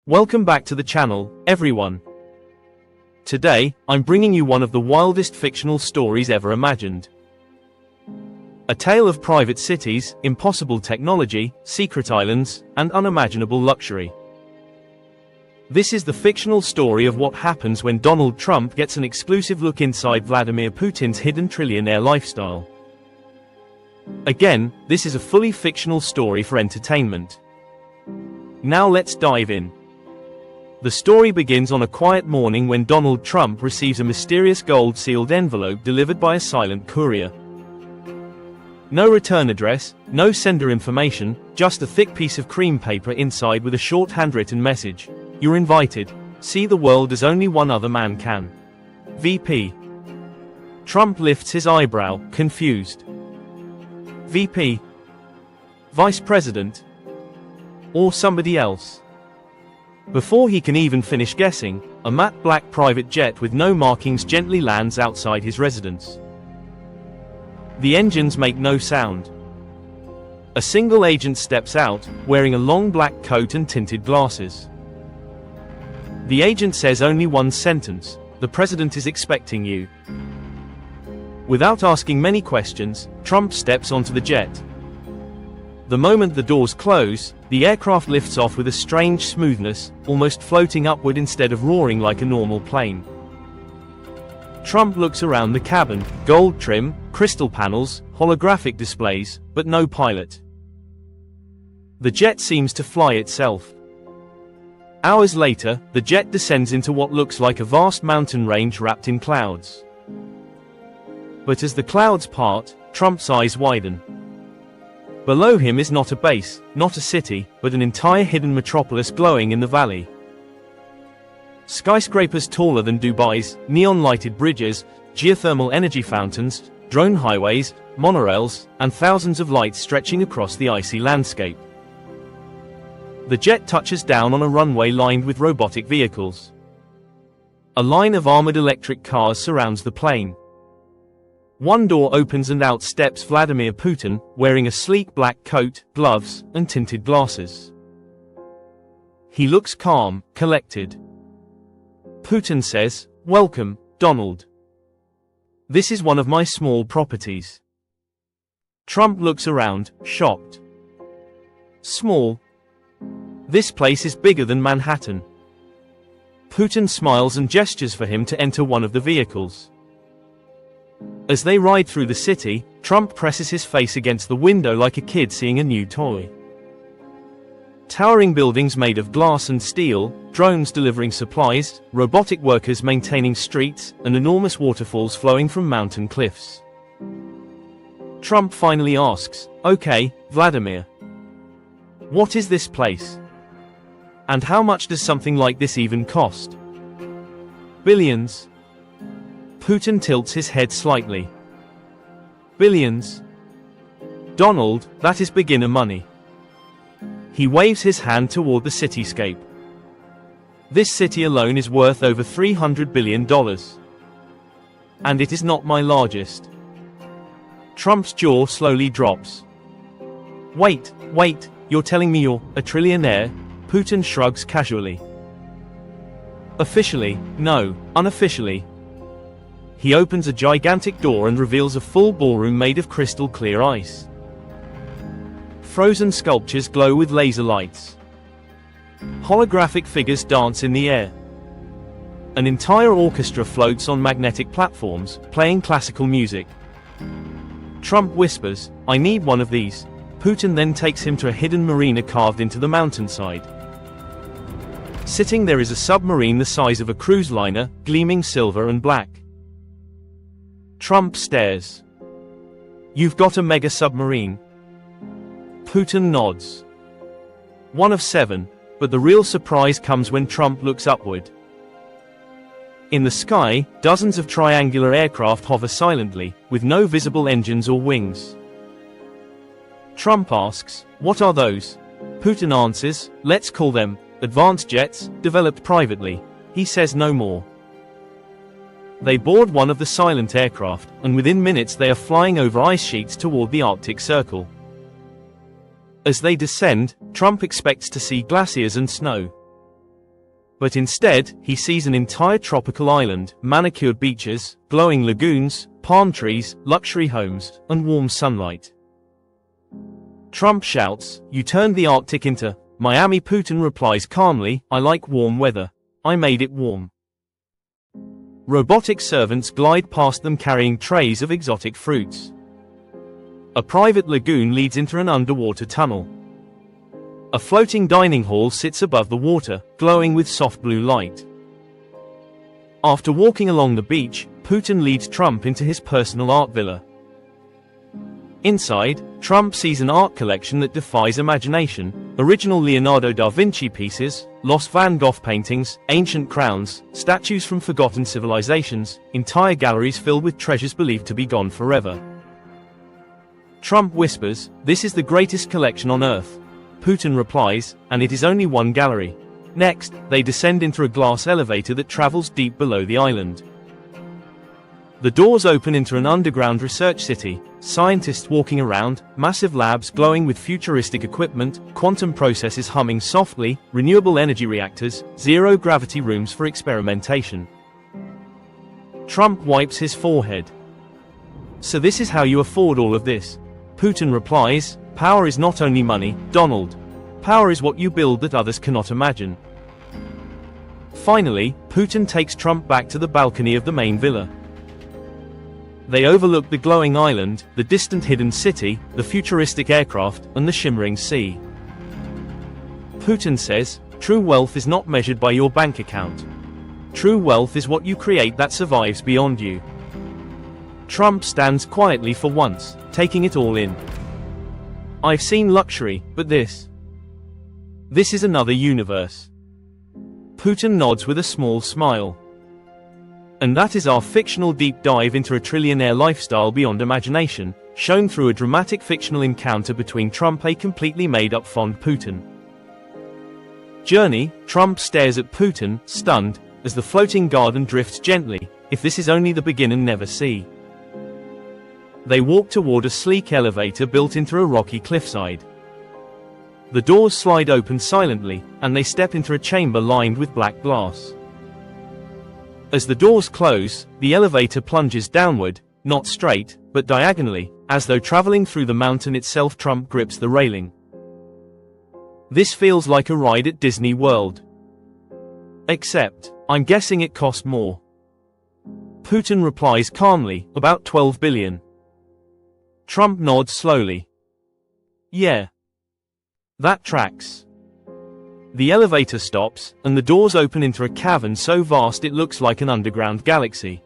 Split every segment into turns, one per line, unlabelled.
Welcome back to the channel, everyone. Today, I'm bringing you one of the wildest fictional stories ever imagined. A tale of private cities, impossible technology, secret islands, and unimaginable luxury. This is the fictional story of what happens when Donald Trump gets an exclusive look inside Vladimir Putin's hidden trillionaire lifestyle. Again, this is a fully fictional story for entertainment. Now let's dive in. The story begins on a quiet morning when Donald Trump receives a mysterious gold-sealed envelope delivered by a silent courier. No return address, no sender information, just a thick piece of cream paper inside with a short handwritten message. You're invited. See the world as only one other man can. VP. Trump lifts his eyebrow, confused. VP? Vice President? Or somebody else? Before he can even finish guessing, a matte black private jet with no markings gently lands outside his residence. The engines make no sound. A single agent steps out, wearing a long black coat and tinted glasses. The agent says only one sentence: "The president is expecting you." Without asking many questions, Trump steps onto the jet. The moment the doors close, the aircraft lifts off with a strange smoothness, almost floating upward instead of roaring like a normal plane. Trump looks around the cabin: gold trim, crystal panels, holographic displays, but no pilot. The jet seems to fly itself. Hours later, the jet descends into what looks like a vast mountain range wrapped in clouds. But as the clouds part, Trump's eyes widen. Below him is not a base, not a city, but an entire hidden metropolis glowing in the valley. Skyscrapers taller than Dubai's, neon-lighted bridges, geothermal energy fountains, drone highways, monorails, and thousands of lights stretching across the icy landscape. The jet touches down on a runway lined with robotic vehicles. A line of armored electric cars surrounds the plane. One door opens and out steps Vladimir Putin, wearing a sleek black coat, gloves, and tinted glasses. He looks calm, collected. Putin says, "Welcome, Donald. This is one of my small properties." Trump looks around, shocked. Small? This place is bigger than Manhattan. Putin smiles and gestures for him to enter one of the vehicles. As they ride through the city, Trump presses his face against the window like a kid seeing a new toy. Towering buildings made of glass and steel, drones delivering supplies, robotic workers maintaining streets, and enormous waterfalls flowing from mountain cliffs. Trump finally asks, "Okay, Vladimir. What is this place? And how much does something like this even cost?" "Billions." Putin tilts his head slightly. "Billions? Donald, that is beginner money." He waves his hand toward the cityscape. "This city alone is worth over $300 billion. And it is not my largest." Trump's jaw slowly drops. Wait, you're telling me you're a trillionaire?" Putin shrugs casually. "Officially, no. Unofficially." He opens a gigantic door and reveals a full ballroom made of crystal clear ice. Frozen sculptures glow with laser lights. Holographic figures dance in the air. An entire orchestra floats on magnetic platforms, playing classical music. Trump whispers, "I need one of these." Putin then takes him to a hidden marina carved into the mountainside. Sitting there is a submarine the size of a cruise liner, gleaming silver and black. Trump stares. "You've got a mega submarine?" Putin nods. "One of 7, but the real surprise comes when Trump looks upward. In the sky, dozens of triangular aircraft hover silently, with no visible engines or wings. Trump asks, "What are those?" Putin answers, "Let's call them advanced jets, developed privately." He says no more. They board one of the silent aircraft, and within minutes they are flying over ice sheets toward the Arctic Circle. As they descend, Trump expects to see glaciers and snow. But instead, he sees an entire tropical island, manicured beaches, glowing lagoons, palm trees, luxury homes, and warm sunlight. Trump shouts, "You turned the Arctic into Miami." Putin replies calmly, "I like warm weather. I made it warm." Robotic servants glide past them carrying trays of exotic fruits. A private lagoon leads into an underwater tunnel. A floating dining hall sits above the water, glowing with soft blue light. After walking along the beach, Putin leads Trump into his personal art villa. Inside, Trump sees an art collection that defies imagination: original Leonardo da Vinci pieces, lost Van Gogh paintings, ancient crowns, statues from forgotten civilizations, entire galleries filled with treasures believed to be gone forever. Trump whispers, "This is the greatest collection on Earth." Putin replies, "And it is only one gallery." Next, they descend into a glass elevator that travels deep below the island. The doors open into an underground research city, scientists walking around, massive labs glowing with futuristic equipment, quantum processes humming softly, renewable energy reactors, zero-gravity rooms for experimentation. Trump wipes his forehead. "So this is how you afford all of this?" Putin replies, "Power is not only money, Donald. Power is what you build that others cannot imagine." Finally, Putin takes Trump back to the balcony of the main villa. They overlook the glowing island, the distant hidden city, the futuristic aircraft, and the shimmering sea. Putin says, "True wealth is not measured by your bank account. True wealth is what you create that survives beyond you." Trump stands quietly for once, taking it all in. "I've seen luxury, but this is another universe." Putin nods with a small smile. And that is our fictional deep dive into a trillionaire lifestyle beyond imagination, shown through a dramatic fictional encounter between Trump and a completely made-up fond Putin. Journey, Trump stares at Putin, stunned, as the floating garden drifts gently. If this is only the beginning, never see. They walk toward a sleek elevator built into a rocky cliffside. The doors slide open silently, and they step into a chamber lined with black glass. As the doors close, the elevator plunges downward, not straight, but diagonally, as though traveling through the mountain itself. Trump grips the railing. "This feels like a ride at Disney World. Except, I'm guessing it cost more." Putin replies calmly, "About 12 billion. Trump nods slowly. "Yeah. That tracks." The elevator stops, and the doors open into a cavern so vast it looks like an underground galaxy.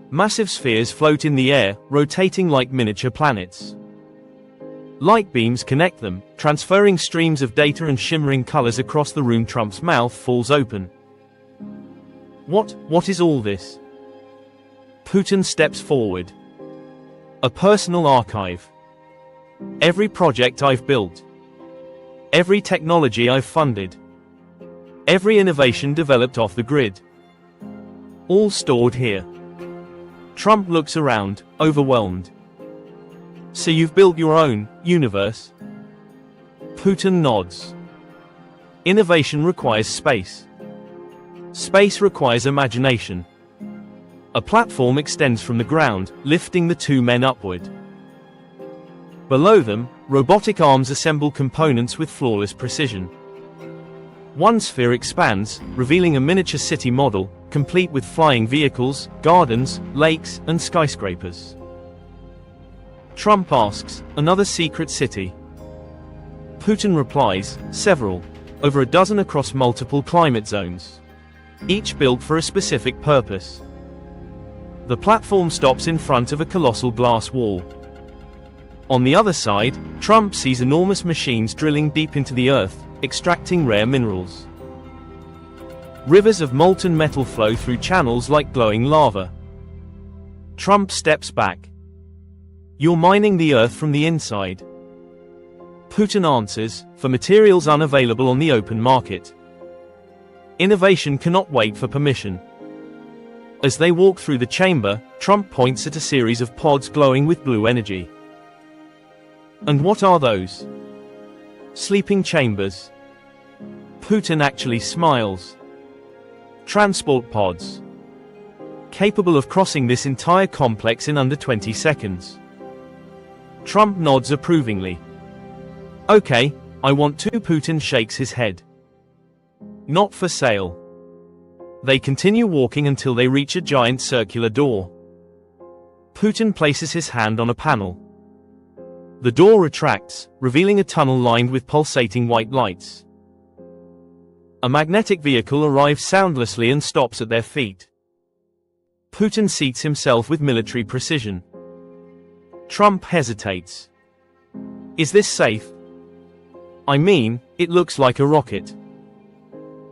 Massive spheres float in the air, rotating like miniature planets. Light beams connect them, transferring streams of data and shimmering colors across the room. Trump's mouth falls open. What is all this?" Putin steps forward. "A personal archive. Every project I've built. Every technology I've funded. Every innovation developed off the grid. All stored here." Trump looks around, overwhelmed. "So you've built your own universe?" Putin nods. "Innovation requires space. Space requires imagination." A platform extends from the ground, lifting the two men upward. Below them, robotic arms assemble components with flawless precision. One sphere expands, revealing a miniature city model, complete with flying vehicles, gardens, lakes, and skyscrapers. Trump asks, "Another secret city?" Putin replies, "Several. Over a dozen across multiple climate zones. Each built for a specific purpose." The platform stops in front of a colossal glass wall. On the other side, Trump sees enormous machines drilling deep into the earth, extracting rare minerals. Rivers of molten metal flow through channels like glowing lava. Trump steps back. "You're mining the earth from the inside?" Putin answers, "For materials unavailable on the open market. Innovation cannot wait for permission." As they walk through the chamber, Trump points at a series of pods glowing with blue energy. "And what are those?" "Sleeping chambers." Putin actually smiles. Transport pods. Capable of crossing this entire complex in under 20 seconds. Trump nods approvingly. Okay, I want to. Putin shakes his head. Not for sale. They continue walking until they reach a giant circular door. Putin places his hand on a panel. The door retracts, revealing a tunnel lined with pulsating white lights. A magnetic vehicle arrives soundlessly and stops at their feet. Putin seats himself with military precision. Trump hesitates. Is this safe? I mean, it looks like a rocket.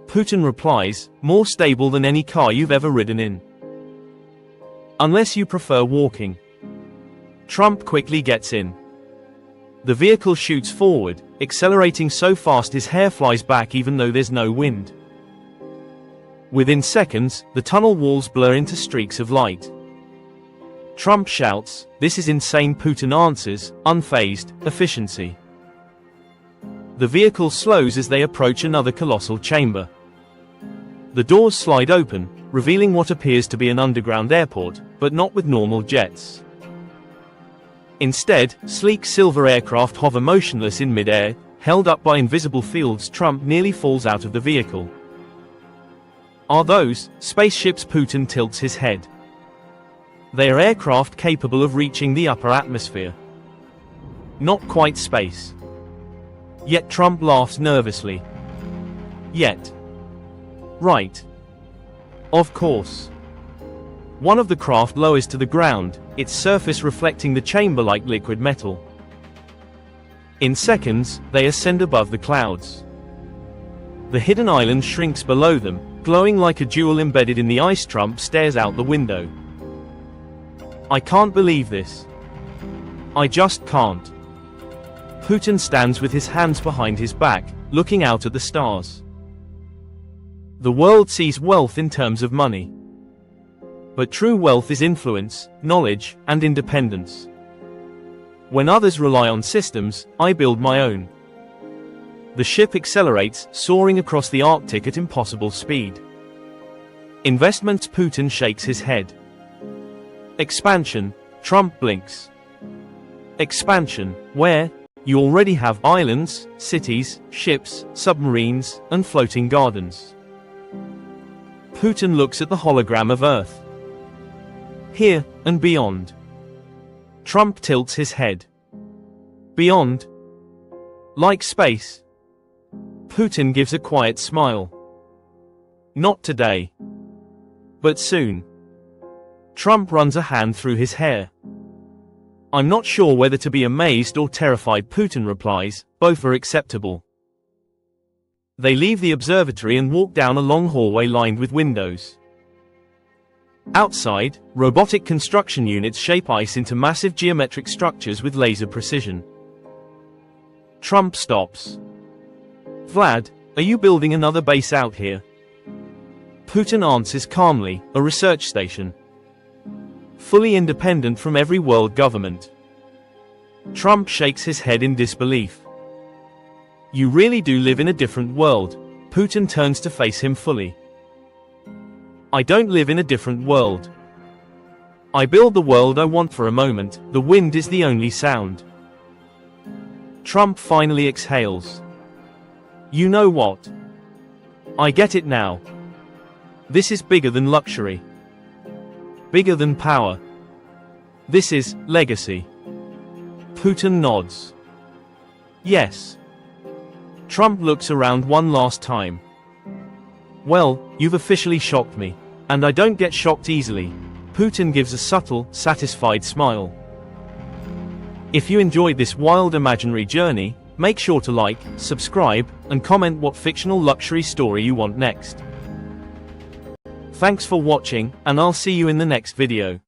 Putin replies, more stable than any car you've ever ridden in. Unless you prefer walking. Trump quickly gets in. The vehicle shoots forward, accelerating so fast his hair flies back even though there's no wind. Within seconds, the tunnel walls blur into streaks of light. Trump shouts, "This is insane." Putin answers, unfazed, "Efficiency." The vehicle slows as they approach another colossal chamber. The doors slide open, revealing what appears to be an underground airport, but not with normal jets. Instead, sleek silver aircraft hover motionless in mid-air, held up by invisible fields. Trump nearly falls out of the vehicle. Are those spaceships? Putin tilts his head. They are aircraft capable of reaching the upper atmosphere. Not quite space. Yet Trump laughs nervously. Yet. Right. Of course. One of the craft lowers to the ground, its surface reflecting the chamber like liquid metal. In seconds, they ascend above the clouds. The hidden island shrinks below them, glowing like a jewel embedded in the ice. Trump stares out the window. I can't believe this. I just can't. Putin stands with his hands behind his back, looking out at the stars. The world sees wealth in terms of money. But true wealth is influence, knowledge, and independence. When others rely on systems, I build my own. The ship accelerates, soaring across the Arctic at impossible speed. Investments? Putin shakes his head. Expansion? Trump blinks. Expansion, where? You already have islands, cities, ships, submarines, and floating gardens. Putin looks at the hologram of Earth. Here, and beyond. Trump tilts his head. Beyond? Like space? Putin gives a quiet smile. Not today. But soon. Trump runs a hand through his hair. I'm not sure whether to be amazed or terrified. Putin replies, both are acceptable. They leave the observatory and walk down a long hallway lined with windows. Outside, robotic construction units shape ice into massive geometric structures with laser precision. Trump stops. Vlad, are you building another base out here? Putin answers calmly, a research station. Fully independent from every world government. Trump shakes his head in disbelief. You really do live in a different world. Putin turns to face him fully. I don't live in a different world. I build the world I want. For a moment, the wind is the only sound. Trump finally exhales. You know what? I get it now. This is bigger than luxury. Bigger than power. This is legacy. Putin nods. Yes. Trump looks around one last time. Well, you've officially shocked me. And I don't get shocked easily. Putin gives a subtle, satisfied smile. If you enjoyed this wild imaginary journey, make sure to like, subscribe, and comment what fictional luxury story you want next. Thanks for watching, and I'll see you in the next video.